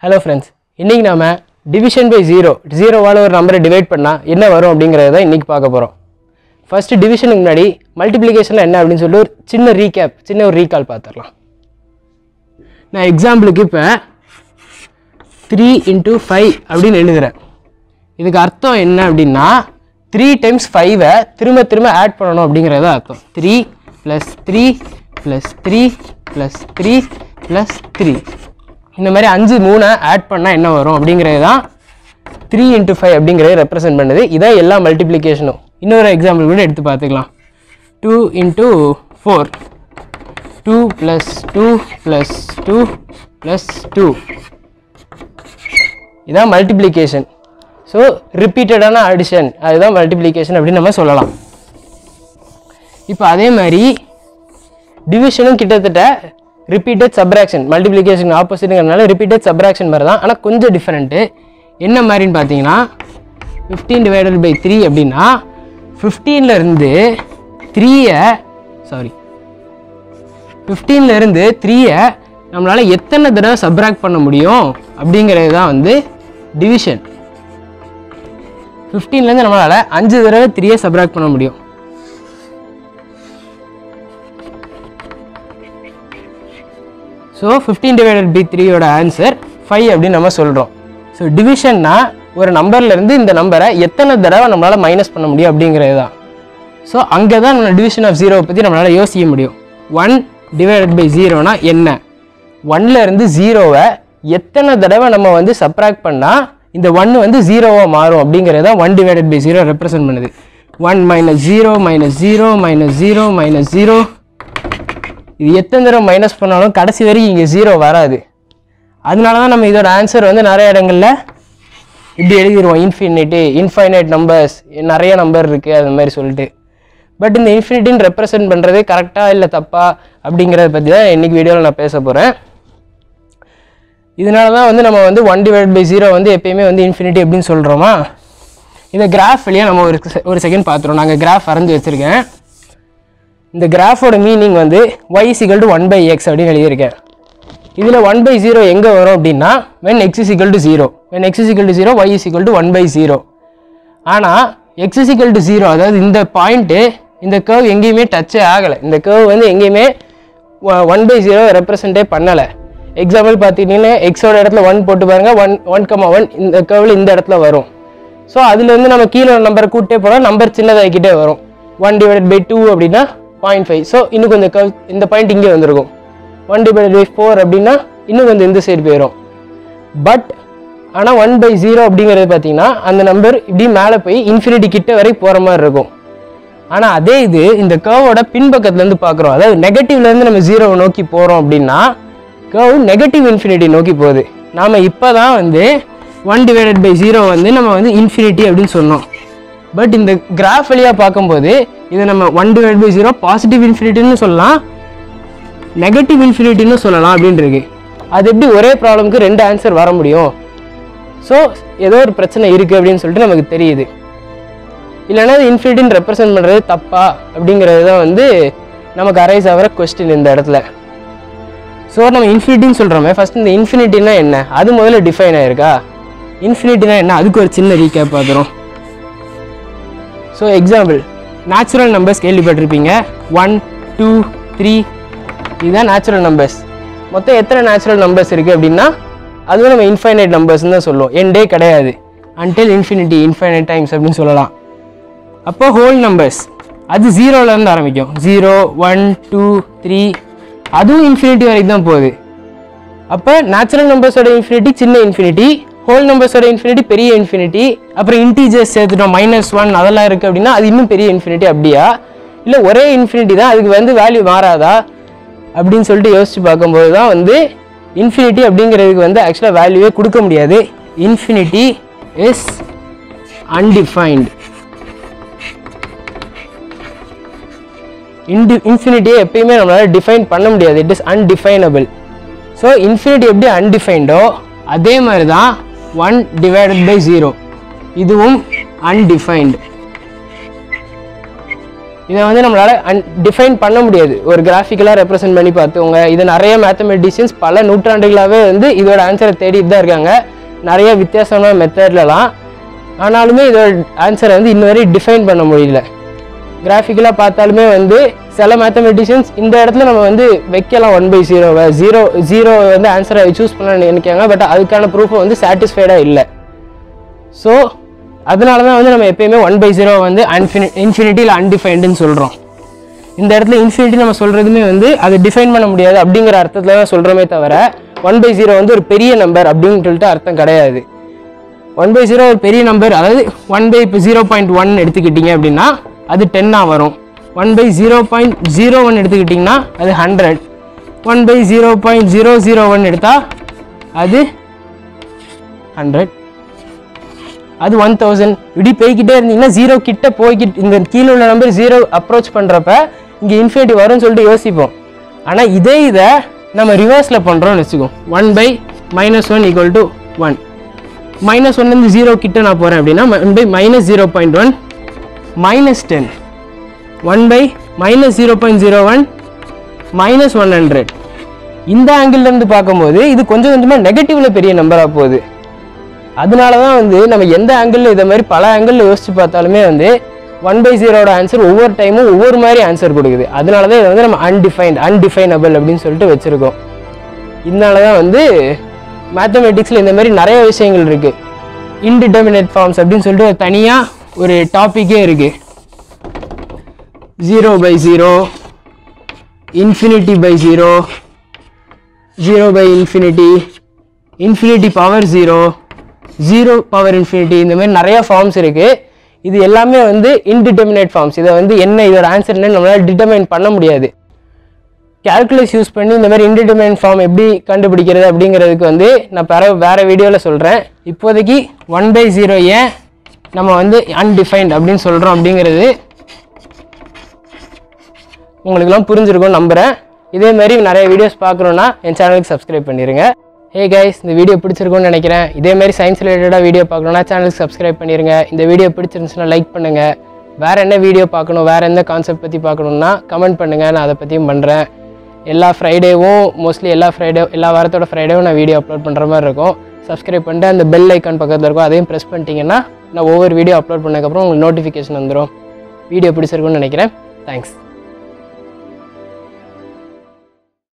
Hello friends, இன்னைக்கு நாம division by 0 வால ஒரு நம்பரை டிவைட் பண்ணா என்ன வரும் அப்படிங்கறத தான் இன்னைக்கு பார்க்க போறோம். ஃபர்ஸ்ட் டிவிஷனுக்கு முன்னாடி மல்டிப்ளிகேஷன்ல என்ன அப்படினு சொல்லி ஒரு சின்ன ரீகால் பார்த்துறலாம். நான் எக்ஸாம்பிளுக்கு இப்ப 3 * 5 அப்படினு எழுதுறேன். இதுக்கு அர்த்தம் என்ன அப்படினா 3 times 5 திரும்ப ஆட் பண்ணனும் அப்படிங்கறது அர்த்தம். 3 + 3 + 3 + 3 + 3 இந்த மாதிரி 5 3 ஆட் பண்ணா என்ன வரும் அப்படிங்கறது தான் 3 * 5 அப்படிங்கறது ரெப்ரசன்ட் பண்ணுது. இத எல்லா மல்டிப்ளிகேஷனும் இன்னொரு எக்ஸாம்பிள் கூட எடுத்து பார்த்துக்கலாம். 2 * 4 2 + 2 + 2 + 2 இதான் மல்டிப்ளிகேஷன். ஸோ ரிப்பீட்டடான அடிஷன் அதுதான் மல்டிப்ளிகேஷன் அப்படின்னு நம்ம சொல்லலாம். இப்போ அதே மாதிரி டிவிஷனும் கிட்டத்தட்ட ரிப்பீட்டட் சப்ராக்ஷன் மல்டிப்ளிகேஷன் ஆப்போசிட்ங்கிறதுனால ரிப்பீட்டட் சப்ராக்ஷன் மாதிரி தான். ஆனால் கொஞ்சம் டிஃப்ரெண்ட்டு என்ன மாதிரின்னு பார்த்தீங்கன்னா 15/3 அப்படின்னா 15லேருந்து 3யை நம்மளால் எத்தனை தடவை சப்ராக்ட் பண்ண முடியும் அப்படிங்கிறது தான் வந்து டிவிஷன். 15லேருந்து நம்மளால் 5 தடவை 3யை சப்ராக்ட் பண்ண முடியும். ஸோ 15/3யோட ஆன்சர் 5 அப்படின்னு நம்ம சொல்கிறோம். ஸோ டிவிஷன்னா ஒரு நம்பர்லேருந்து இந்த நம்பரை எத்தனை தடவை நம்மளால் மைனஸ் பண்ண முடியும் அப்படிங்கிறது தான். ஸோ அங்கே தான் நம்ம டிவிஷன் ஆஃப் 0 பற்றி நம்மளால் யோசிக்க முடியும். 1/0னா என்ன, 1லேருந்து 0வை எத்தனை தடவை நம்ம வந்து சப்ராக்ட் பண்ணால் இந்த 1 வந்து 0வா மாறும் அப்படிங்கிறது தான் 1/0 ரெப்ரசன்ட் பண்ணுது. 1 - 0 - 0 - 0 - 0 இது எத்தனை தடவை மைனஸ் பண்ணாலும் கடைசி வரைக்கும் இங்கே 0 வராது. அதனால தான் நம்ம இதோட ஆன்சர் வந்து நிறைய இடங்களில் இப்படி எழுதிடுவோம், இன்ஃபைனைட் நம்பர்ஸ், நிறைய நம்பர் இருக்குது அது மாதிரி சொல்லிட்டு. பட் இந்த இன்ஃபினிட்டின்னு ரெப்ரசன்ட் பண்ணுறது கரெக்டாக இல்லை தப்பா அப்படிங்கிறத பற்றி தான் இன்றைக்கி வீடியோவில் நான் பேச போகிறேன். இதனால தான் வந்து நம்ம வந்து 1/0 வந்து எப்பயுமே வந்து இன்ஃபினிட்டி அப்படின்னு சொல்கிறோமா. இந்த கிராஃப் வழியாக நம்ம ஒரு செகண்ட் பார்த்துருவோம். நாங்கள் கிராஃப் வரைஞ்சி வச்சுருக்கேன். இந்த கிராஃபோட மீனிங் வந்து y = 1/x அப்படின்னு எழுதியிருக்கேன். இதில் 1/0 எங்கே வரும் அப்படின்னா when x = 0 y = 1/0. ஆனால் x = 0 அதாவது இந்த பாயிண்ட்டு இந்த கர்வ் எங்கேயுமே டச்சே ஆகலை. இந்த கர்வ் வந்து எங்கேயுமே 1/0 ரெப்ரசன்ட்டே பண்ணலை. எக்ஸாம்பிள் பார்த்துக்கிட்டிங்கன்னா எக்ஸோட இடத்துல 1 போட்டு பாருங்கள், 1,1 இந்த கர்வில் இந்த இடத்துல வரும். ஸோ அதுலேருந்து நம்ம கீழே ஒரு நம்பரை கூட்டே போனால் நம்பர் சின்னதாகிக்கிட்டே வரும். 1/2 அப்படின்னா 0.5. ஸோ இன்னும் கொஞ்சம் கர்வ் இந்த பாயிண்ட் இங்கே வந்திருக்கும். 1/4 அப்படின்னா இன்னும் கொஞ்சம் இந்த சைடு போயிடும். பட் ஆனால் 1/0 அப்படிங்கிறது பார்த்தீங்கன்னா அந்த நம்பர் இப்படி மேலே போய் இன்ஃபினிட்டி கிட்ட வரை போகிற மாதிரி இருக்கும். ஆனால் அதே இது இந்த கர்வோட பின்பக்கத்துலேருந்து பார்க்குறோம், அதாவது நெகட்டிவ்லேருந்து நம்ம 0 நோக்கி போகிறோம் அப்படின்னா கர்வ் நெகட்டிவ் இன்ஃபினிட்டி நோக்கி போகுது. நாம் இப்போ தான் வந்து 1/0 வந்து நம்ம வந்து இன்ஃபினிட்டி அப்படின்னு சொன்னோம். பட் இந்த கிராஃப் வழியாக பார்க்கும்போது இதை நம்ம 1/0 பாசிட்டிவ் இன்ஃபினிட்டின்னு சொல்லலாம், நெகட்டிவ் இன்ஃபினிட்டின்னு சொல்லலாம் அப்படின்னு இருக்கு. அது எப்படி ஒரே ப்ராப்ளம்க்கு 2 ஆன்சர் வர முடியும்? ஸோ ஏதோ ஒரு பிரச்சனை இருக்குது அப்படின்னு சொல்லிட்டு நமக்கு தெரியுது. இல்லைன்னா அது இன்ஃபினிட்டின்னு ரெப்ரசன்ட் பண்ணுறது தப்பா அப்படிங்கிறது தான் வந்து நமக்கு அரைஸ் ஆகிற கொஸ்டின் இந்த இடத்துல. ஸோ நம்ம இன்ஃபினிட்டின்னு சொல்கிறோமே, ஃபஸ்ட் இந்த இன்ஃபினிட்டினா என்ன அது முதல்ல டிஃபைன் ஆகிருக்கா? இன்ஃபினிட்டினா என்ன அதுக்கு ஒரு சின்ன ரீகேப் பார்த்துரும். ஸோ எக்ஸாம்பிள் நேச்சுரல் நம்பர்ஸ் கேள்விப்பட்டிருப்பீங்க. 1 2 3 இதுதான் நேச்சுரல் நம்பர்ஸ். மொத்தம் எத்தனை நேச்சுரல் நம்பர்ஸ் இருக்குது அப்படின்னா அதுவும் நம்ம இன்ஃபைனைட் நம்பர்ஸ்ன்னு தான் சொல்லுவோம். எண்டே கிடையாது, அன்டில் இன்ஃபினிட்டி, இன்ஃபைனைட் டைம்ஸ் அப்படின்னு சொல்லலாம். அப்போ ஹோல் நம்பர்ஸ் அது 0லேருந்து ஆரம்பிக்கும். 0 1 2 3 அதுவும் இன்ஃபினிட்டி வரைக்கும் தான் போகுது. அப்போ நேச்சுரல் நம்பர்ஸோட இன்ஃபினிட்டி சின்ன இன்ஃபினிட்டி, ஹோல் நம்பர்ஸோட இன்ஃபினிட்டி பெரிய இன்ஃபினிட்டி, அப்புறம் இன்டீஜர்ஸ் சேர்த்துட்டோம் -1 அதெல்லாம் இருக்குது அப்படின்னா அது இன்னும் பெரிய இன்ஃபினிட்டி. அப்படியா இல்லை ஒரே இன்ஃபினிட்டி தான் அதுக்கு வந்து வேல்யூ மாறாதா அப்படின்னு சொல்லிட்டு யோசிச்சு பார்க்கும்போது தான் வந்து இன்ஃபினிட்டி அப்படிங்கிறதுக்கு வந்து ஆக்சுவலாக வேல்யூவே கொடுக்க முடியாது. Infinity is undefined. இன்ஃபினிட்டியை எப்பயுமே நம்மளால் டிஃபைன் பண்ண முடியாது, it is undefinable. So infinity எப்படி அன்டிஃபைன்டோ அதே மாதிரி தான் 1/0 இதுவும் அன்டிஃபைன்டு. இதை வந்து நம்மளால் டிஃபைன் பண்ண முடியாது. ஒரு கிராஃபிக்கலாக ரெப்ரசென்ட் பண்ணி பார்த்துவங்க. இது நிறைய மேத்தமெட்டிஷியன்ஸ் பல நூற்றாண்டுகளாகவே வந்து இதோட ஆன்சரை தேடிட்டு தான் இருக்காங்க, நிறைய வித்தியாசமான மெத்தட்லலாம். ஆனாலுமே இதோட ஆன்சரை வந்து இன்ன வரை டிஃபைன் பண்ண முடியல. கிராஃபிக்கலாக பார்த்தாலுமே வந்து சில மேத்தமெட்டிஷியன்ஸ் இந்த இடத்துல நம்ம வந்து வைக்கலாம் 1/0 0 வந்து ஆன்சரை சூஸ் பண்ண நினைக்காங்க. பட் அதுக்கான ப்ரூஃபை வந்து சாட்டிஸ்ஃபைடாக இல்லை. ஸோ அதனால தான் வந்து நம்ம எப்பயுமே 1/0 வந்து இன்ஃபினிட்டி இல்லை அன்டிஃபைன்டுன்னு சொல்கிறோம். இந்த இடத்துல இன்ஃபினிட்டி நம்ம சொல்கிறதுமே வந்து அதை டிஃபைன் பண்ண முடியாது அப்படிங்கிற அர்த்தத்தில் தான் சொல்கிறோமே தவிர 1/0 வந்து ஒரு பெரிய நம்பர் அப்படின்னு சொல்லிட்டு அர்த்தம் கிடையாது. 1/0 ஒரு பெரிய நம்பர், அதாவது 1/0.1 எடுத்துக்கிட்டிங்க அப்படின்னா அது 10 வரும். 1/0.01 எடுத்துக்கிட்டிங்கன்னா அது 100. 1/0.001 எடுத்தால் அது 100, அது 1000. இப்படி போய்கிட்டே இருந்தீங்கன்னா 0 கிட்ட போய்கிட்டு இந்த கீழே உள்ள நம்பர் 0 அப்ரோச் பண்ணுறப்ப இங்கே இன்ஃபினிட்டி வரும்னு சொல்லிட்டு யோசிப்போம். ஆனால் இதை நம்ம ரிவர்ஸில் பண்ணுறோம்னு வச்சுக்கோம். 1/-1 = 1. -1 0 கிட்ட நான் போகிறேன் அப்படின்னா 1/-0.1 -10. 1/-0.01 -100. இந்த ஆங்கிள்லேருந்து பார்க்கும்போது இது கொஞ்சம் கொஞ்சமாக நெகட்டிவில் பெரிய நம்பராக போகுது. அதனால தான் வந்து நம்ம எந்த ஆங்கிளில் இதை மாதிரி பல ஆங்கிளில் யோசித்து பார்த்தாலுமே வந்து 1/0 ஆன்சர் ஒவ்வொரு டைமும் ஒவ்வொரு மாதிரி ஆன்சர் கொடுக்குது. அதனால தான் இதை வந்து நம்ம அன்டிஃபைனபிள் அப்படின்னு சொல்லிட்டு வச்சுருக்கோம். இதனால தான் வந்து மேத்தமெட்டிக்ஸில் இந்த மாதிரி நிறைய விஷயங்கள் இருக்குது. இன்டிடெர்மினேட் ஃபார்ம்ஸ் அப்படின்னு சொல்லிட்டு தனியாக ஒரு டாப்பிக்கே இருக்குது. 0/0, infinity/0, 0/infinity, infinity power 0, 0 power infinity, இந்த மாதிரி நிறைய ஃபார்ம்ஸ் இருக்குது. இது எல்லாமே வந்து இன்டிடெர்மினேட் ஃபார்ம்ஸ். இதை வந்து என்ன இதோட ஆன்சர் என்ன நம்மளால் டிட்டர்மைன் பண்ண முடியாது. கால்குலஸ் யூஸ் பண்ணி இந்த மாதிரி இன்டிடெர்மினேட் ஃபார்ம் எப்படி கண்டுபிடிக்கிறது அப்படிங்கிறதுக்கு வந்து நான் வேறு வீடியோவில் சொல்கிறேன். இப்போதைக்கு 1/0 ஏன் நம்ம வந்து அன்டிஃபைன்ட் அப்படின்னு சொல்கிறோம் அப்படிங்கிறது உங்களுக்குலாம் புரிஞ்சிருக்கும்னு நம்புகிறேன். இதே மாதிரி நிறைய வீடியோஸ் பார்க்குறோன்னா என் சேனலுக்கு சப்ஸ்கிரைப் பண்ணிடுங்க. ஹே கைஸ், இந்த வீடியோ பிடிச்சிருக்கும்னு நினைக்கிறேன். இதே மாதிரி சயின்ஸ் ரிலேட்டடாக வீடியோ பார்க்கணுன்னா சேனலுக்கு சப்ஸ்கிரைப் பண்ணிடுங்க. இந்த வீடியோ பிடிச்சிருந்துச்சுன்னா லைக் பண்ணுங்கள். வேறு என்ன வீடியோ பார்க்கணும், வேறு எந்த கான்செப்ட் பற்றி பார்க்கணுன்னா கமெண்ட் பண்ணுங்கள், நான் அதை பற்றியும் பண்ணுறேன். எல்லா ஃப்ரைடேவும் மோஸ்ட்லி எல்லா வாரத்தோட ஃப்ரைடேவும் நான் வீடியோ அப்லோட் பண்ணுற மாதிரி இருக்கும். சப்ஸ்கிரைப் பண்ணிட்டு அந்த பெல் ஐக்கான் பக்கத்தில் இருக்கும், அதையும் ப்ரெஸ் பண்ணிட்டீங்கன்னா நான் ஒவ்வொரு வீடியோ அப்லோட் பண்ணதுக்கப்புறம் உங்களுக்கு நோட்டிஃபிகேஷன் வந்துடும். வீடியோ பிடிச்சிருக்குன்னு நினைக்கிறேன். தேங்க்ஸ்.